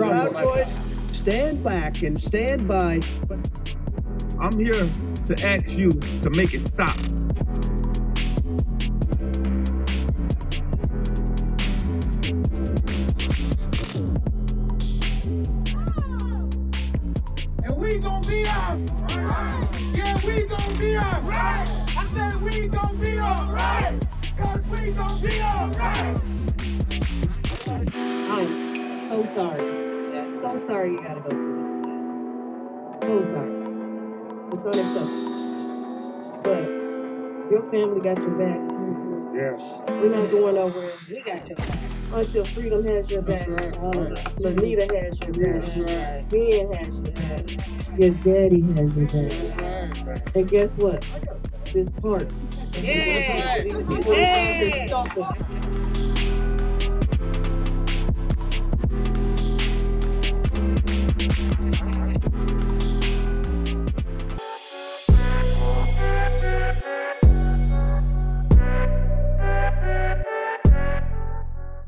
Proud Boys, stand back and stand by. I'm here to ask you to make it stop. And we gon' be up. Right. Yeah, we gon' be up. Right. I said we gon' be up. Right. Cause we gon' be up. Right. I'm so sorry. So sorry you gotta go through this. So sorry. It's unacceptable. But your family got your back. Yes. We're not going nowhere. We got your back. Until Freedom has your back. Lanita has your back. Ben has your back. Your daddy has your back. And guess what? This part.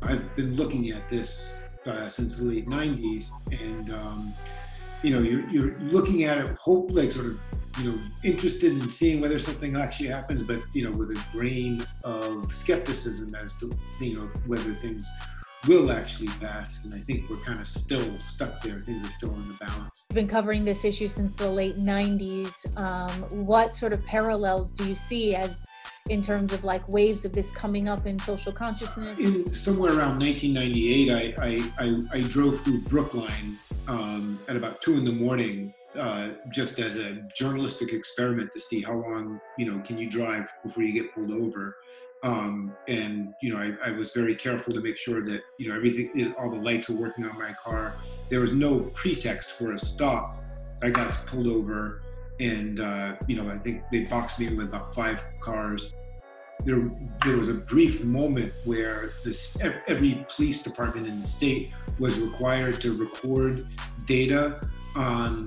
I've been looking at this since the late 90s, and you're looking at it, sort of, interested in seeing whether something actually happens, but with a grain of skepticism as to whether things will actually pass. And I think we're kind of still stuck there. Things are still in the balance. You've been covering this issue since the late 90s. What sort of parallels do you see as in terms of like waves of this coming up in social consciousness? Somewhere around 1998, I drove through Brookline at about 2 in.the morning, just as a journalistic experiment to see how long, can you drive before you get pulled over. I was very careful to make sure that, everything, all the lights were working on my car. There was no pretext for a stop. I got pulled over, and I think they boxed me in with about 5 cars. There was a brief moment where every police department in the state was required to record data on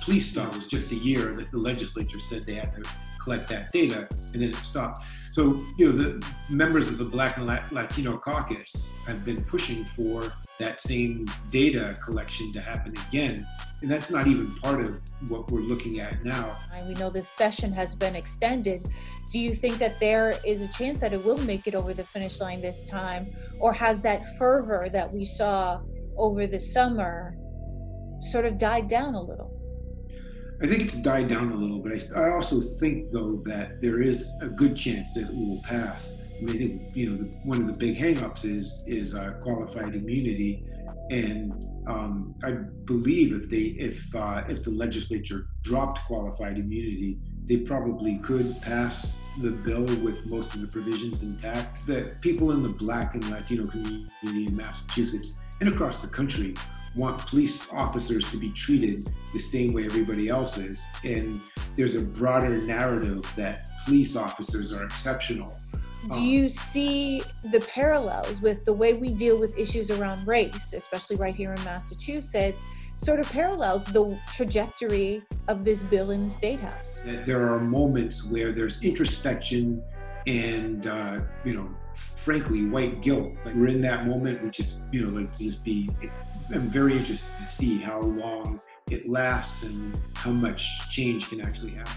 police stops. It was just a year that the legislature said they had to collect that data, and then it stopped. So, the members of the Black and Latino caucus have been pushing for that same data collection to happen again. And that's not even part of what we're looking at now. We know this session has been extended. Do you think that there is a chance that it will make it over the finish line this time? Or has that fervor that we saw over the summer sort of died down a little? I think it's died down a little, but I also think, though, that there is a good chance that it will pass. I think, one of the big hangups is qualified immunity, and I believe if the legislature dropped qualified immunity, they probably could pass the bill with most of the provisions intact. The people in the Black and Latino community in Massachusetts and across the country want police officers to be treated the same way everybody else is. And there's a broader narrative that police officers are exceptional. Do you see the parallels with the way we deal with issues around race, especially right here in Massachusetts, sort of parallels the trajectory of this bill in the Statehouse? There are moments where there's introspection and, frankly, white guilt. Like, we're in that moment, which is, I'm very interested to see how long it lasts and how much change can actually happen.